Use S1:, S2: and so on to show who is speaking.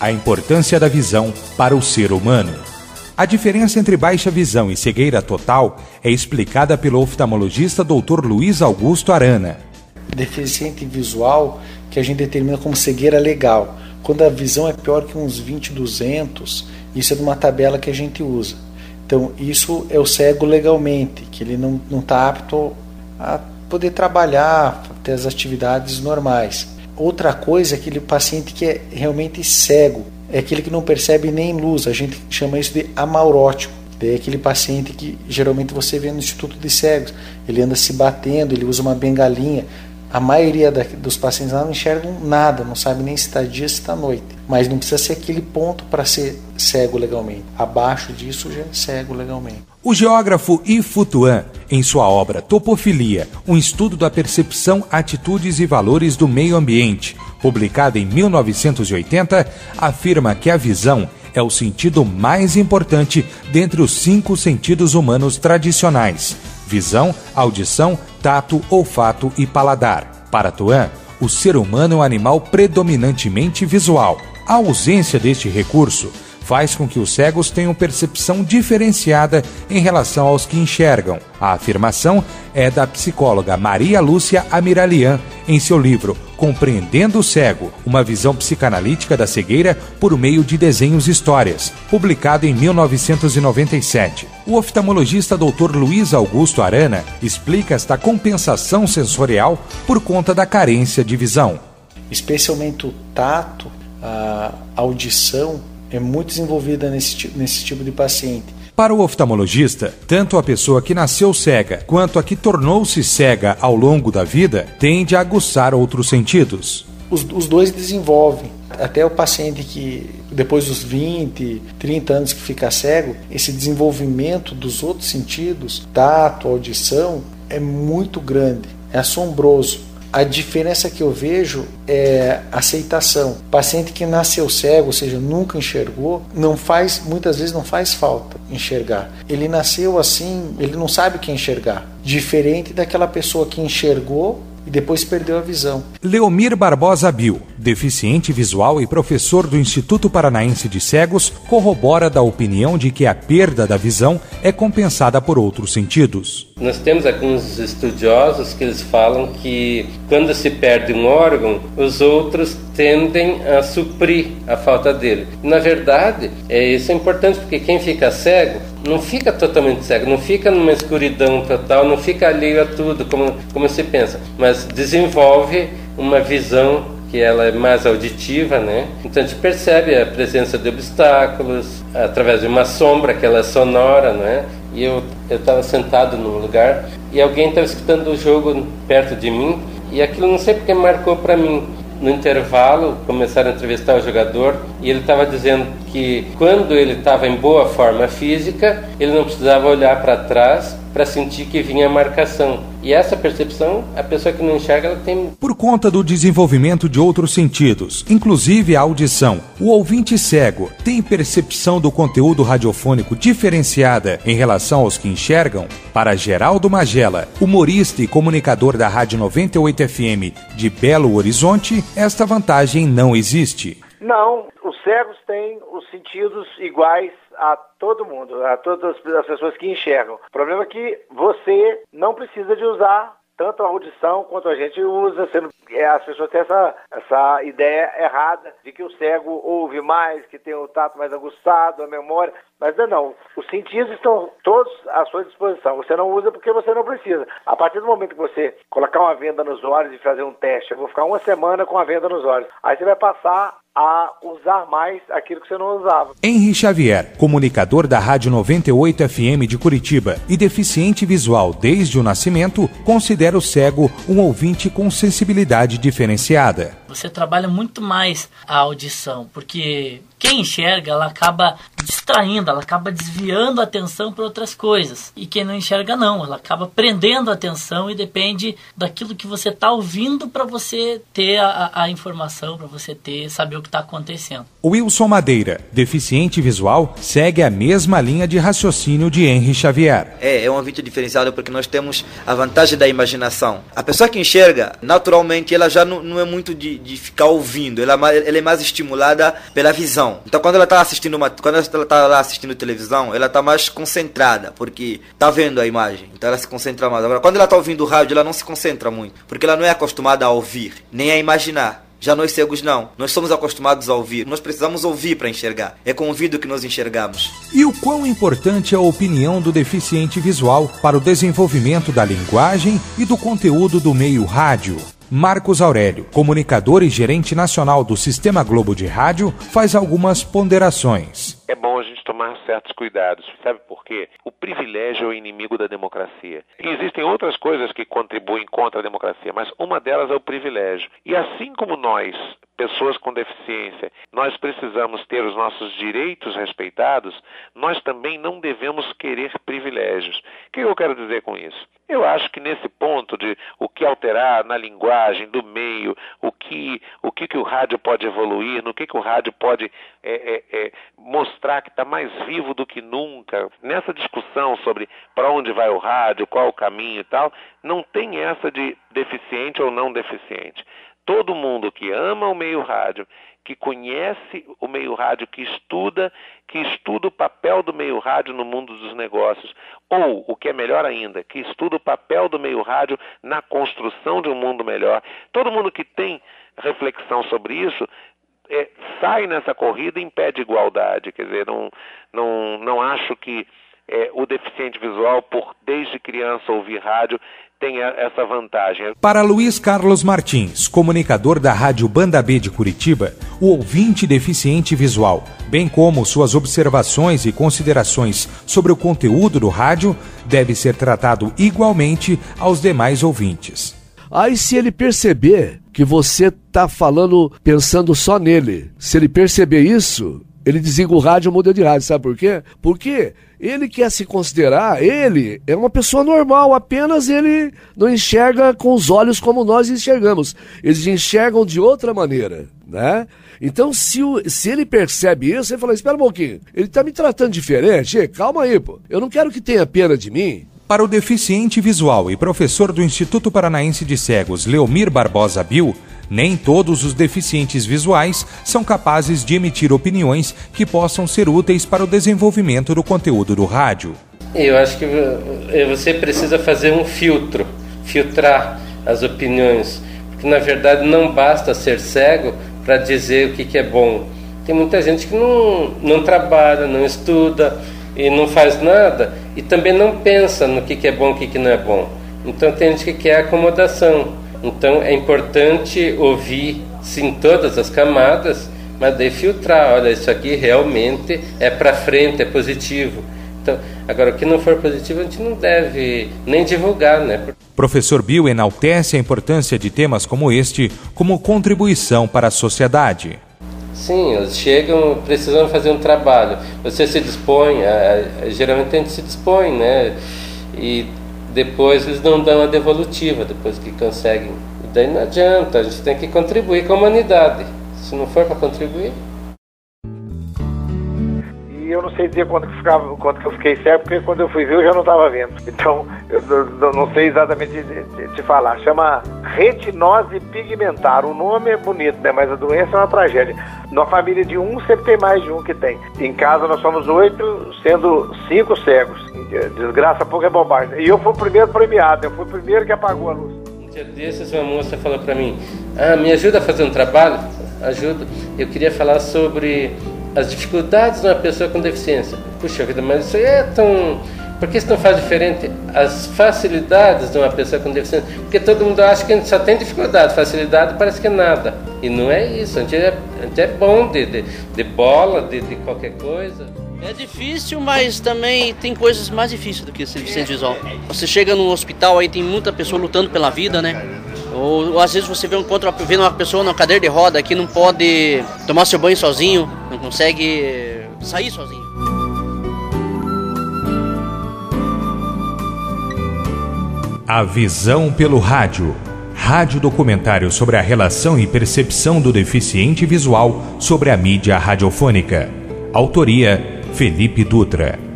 S1: A importância da visão para o ser humano. A diferença entre baixa visão e cegueira total é explicada pelo oftalmologista Dr. Luiz Augusto Arana.
S2: Deficiente visual que a gente determina como cegueira legal. Quando a visão é pior que uns 20/200, isso é de uma tabela que a gente usa. Então, isso é o cego legalmente, que ele não está apto a poder trabalhar, ter as atividades normais. Outra coisa é aquele paciente que é realmente cego, é aquele que não percebe nem luz, a gente chama isso de amaurótico. É aquele paciente que geralmente você vê no Instituto de Cegos, ele anda se batendo, ele usa uma bengalinha. A maioria dos pacientes lá não enxergam nada, não sabe nem se está dia, se está noite. Mas não precisa ser aquele ponto para ser cego legalmente. Abaixo disso já é cego legalmente.
S1: O geógrafo Yves Tuan, em sua obra Topofilia, um estudo da percepção, atitudes e valores do meio ambiente, publicada em 1980, afirma que a visão é o sentido mais importante dentre os 5 sentidos humanos tradicionais: visão, audição, tato, olfato e paladar. Para Tuan, o ser humano é um animal predominantemente visual. A ausência deste recurso faz com que os cegos tenham percepção diferenciada em relação aos que enxergam. A afirmação é da psicóloga Maria Lúcia Amiralian, em seu livro Compreendendo o Cego, uma visão psicanalítica da cegueira por meio de desenhos e histórias, publicado em 1997. O oftalmologista Dr. Luiz Augusto Arana explica esta compensação sensorial por conta da carência de visão.
S2: Especialmente o tato, a audição, é muito desenvolvida nesse tipo de paciente.
S1: Para o oftalmologista, tanto a pessoa que nasceu cega quanto a que tornou-se cega ao longo da vida tende a aguçar outros sentidos.
S2: Os dois desenvolvem. Até o paciente que, depois dos 20, 30 anos que fica cego, esse desenvolvimento dos outros sentidos, tato, audição, é muito grande, é assombroso. A diferença que eu vejo é aceitação. O paciente que nasceu cego, ou seja, nunca enxergou, muitas vezes não faz falta enxergar. Ele nasceu assim, ele não sabe o que é enxergar. Diferente daquela pessoa que enxergou e depois perdeu a visão.
S1: Leomir Barbosa Bil, deficiente visual e professor do Instituto Paranaense de Cegos, corrobora da opinião de que a perda da visão é compensada por outros sentidos.
S3: Nós temos alguns estudiosos que eles falam que quando se perde um órgão, os outros tendem a suprir a falta dele. Na verdade, isso é importante porque quem fica cego não fica totalmente cego, não fica numa escuridão total, não fica alheio a tudo, como se pensa, mas desenvolve uma visão que ela é mais auditiva, né? Então a gente percebe a presença de obstáculos através de uma sombra que ela é sonora, né? E eu estava sentado num lugar e alguém estava escutando o jogo perto de mim e aquilo não sei porque marcou para mim. No intervalo, começaram a entrevistar o jogador e ele estava dizendo que quando ele estava em boa forma física, ele não precisava olhar para trás para sentir que vinha a marcação. E essa percepção, a pessoa que não enxerga, ela tem...
S1: Por conta do desenvolvimento de outros sentidos, inclusive a audição, o ouvinte cego tem percepção do conteúdo radiofônico diferenciada em relação aos que enxergam? Para Geraldo Magela, humorista e comunicador da Rádio 98 FM de Belo Horizonte, esta vantagem não existe.
S4: Não, os cegos têm os sentidos iguais a todo mundo, a todas as pessoas que enxergam. O problema é que você não precisa de usar tanto a audição quanto a gente usa. As pessoas têm essa ideia errada de que o cego ouve mais, que tem o tato mais aguçado, a memória. Mas não. Os sentidos estão todos à sua disposição. Você não usa porque você não precisa. A partir do momento que você colocar uma venda nos olhos e fazer um teste, eu vou ficar uma semana com a venda nos olhos. Aí você vai passar a usar mais aquilo que você não usava.
S1: Henri Xavier, comunicador da Rádio 98 FM de Curitiba e deficiente visual desde o nascimento, considera o cego um ouvinte com sensibilidade diferenciada.
S5: Você trabalha muito mais a audição, porque quem enxerga, ela acaba distraindo, ela acaba desviando a atenção para outras coisas. E quem não enxerga, não. Ela acaba prendendo a atenção e depende daquilo que você está ouvindo para você ter a informação, para você saber o que está acontecendo.
S1: O Wilson Madeira, deficiente visual, segue a mesma linha de raciocínio de Henri Xavier.
S6: É um ouvinte diferenciado porque nós temos a vantagem da imaginação. A pessoa que enxerga, naturalmente, ela já não é muito de de ficar ouvindo, ela é mais estimulada pela visão. Então quando ela está assistindo televisão, ela está mais concentrada, porque está vendo a imagem, então ela se concentra mais. Agora, quando ela está ouvindo rádio, ela não se concentra muito, porque ela não é acostumada a ouvir, nem a imaginar. Já nós cegos não, nós somos acostumados a ouvir, nós precisamos ouvir para enxergar, é com o ouvido que nós enxergamos.
S1: E o quão importante é a opinião do deficiente visual para o desenvolvimento da linguagem e do conteúdo do meio rádio? Marcos Aurélio, comunicador e gerente nacional do Sistema Globo de Rádio, faz algumas ponderações.
S7: É bom a gente tomar certos cuidados, sabe por quê? O privilégio é o inimigo da democracia. E existem outras coisas que contribuem contra a democracia, mas uma delas é o privilégio. E assim como nós, pessoas com deficiência, nós precisamos ter os nossos direitos respeitados, nós também não devemos querer privilégios. O que eu quero dizer com isso? Eu acho que nesse ponto de o que alterar na linguagem, do meio, o que o rádio pode evoluir, no que o rádio pode mostrar que está mais vivo do que nunca, nessa discussão sobre para onde vai o rádio, qual o caminho e tal, não tem essa de deficiente ou não deficiente. Todo mundo que ama o meio rádio, que conhece o meio rádio, que estuda o papel do meio rádio no mundo dos negócios, ou, o que é melhor ainda, que estuda o papel do meio rádio na construção de um mundo melhor. Todo mundo que tem reflexão sobre isso sai nessa corrida em pé de igualdade. Quer dizer, não acho que o deficiente visual, por desde criança ouvir rádio, tem essa vantagem.
S1: Para Luiz Carlos Martins, comunicador da Rádio Banda B de Curitiba, o ouvinte deficiente visual, bem como suas observações e considerações sobre o conteúdo do rádio, deve ser tratado igualmente aos demais ouvintes.
S8: Aí se ele perceber que você está falando, pensando só nele, se ele perceber isso, ele desliga o rádio e muda de rádio, sabe por quê? Porque ele quer se considerar, ele é uma pessoa normal, apenas ele não enxerga com os olhos como nós enxergamos. Eles enxergam de outra maneira, né? Então, se ele percebe isso, ele fala, espera um pouquinho, ele está me tratando diferente, calma aí, pô, eu não quero que tenha pena de mim.
S1: Para o deficiente visual e professor do Instituto Paranaense de Cegos, Leomir Barbosa Bill, nem todos os deficientes visuais são capazes de emitir opiniões que possam ser úteis para o desenvolvimento do conteúdo do rádio.
S3: Eu acho que você precisa fazer um filtrar as opiniões, porque na verdade não basta ser cego para dizer o que é bom. Tem muita gente que não trabalha, não estuda e não faz nada e também não pensa no que é bom e o que não é bom. Então tem gente que quer acomodação. Então é importante ouvir, sim, todas as camadas, mas daí filtrar, olha, isso aqui realmente é para frente, é positivo. Então, agora, o que não for positivo a gente não deve nem divulgar, né?
S1: Professor Bill enaltece a importância de temas como este como contribuição para a sociedade.
S3: Sim, eles chegam, precisam fazer um trabalho. Você se dispõe, geralmente a gente se dispõe, né? E depois eles não dão a devolutiva, depois que conseguem. E daí não adianta, a gente tem que contribuir com a humanidade. Se não for para contribuir...
S4: E eu não sei dizer quanto que eu fiquei cego, porque quando eu fui ver eu já não estava vendo. Então, eu não sei exatamente te falar. Chama retinose pigmentar. O nome é bonito, né? Mas a doença é uma tragédia. Na família de um, sempre tem mais de um que tem. Em casa nós somos 8, sendo 5 cegos. Desgraça pouco é bobagem. E eu fui o primeiro premiado, eu fui o primeiro que apagou a luz.
S3: Um dia desses, uma moça falou para mim, me ajuda a fazer um trabalho? Ajuda. Eu queria falar sobre as dificuldades de uma pessoa com deficiência. Puxa vida, mas isso aí é tão... Por que isso não faz diferente? As facilidades de uma pessoa com deficiência. Porque todo mundo acha que a gente só tem dificuldade, facilidade parece que é nada. E não é isso, a gente é bom de bola, de qualquer coisa.
S9: É difícil, mas também tem coisas mais difíceis do que ser deficiente visual. Você chega num hospital, aí tem muita pessoa lutando pela vida, né? Ou às vezes você vê uma pessoa numa cadeira de roda que não pode tomar seu banho sozinho, não consegue sair sozinho.
S1: A Visão pelo Rádio. Rádio documentário sobre a relação e percepção do deficiente visual sobre a mídia radiofônica. Autoria: Felipe Dutra.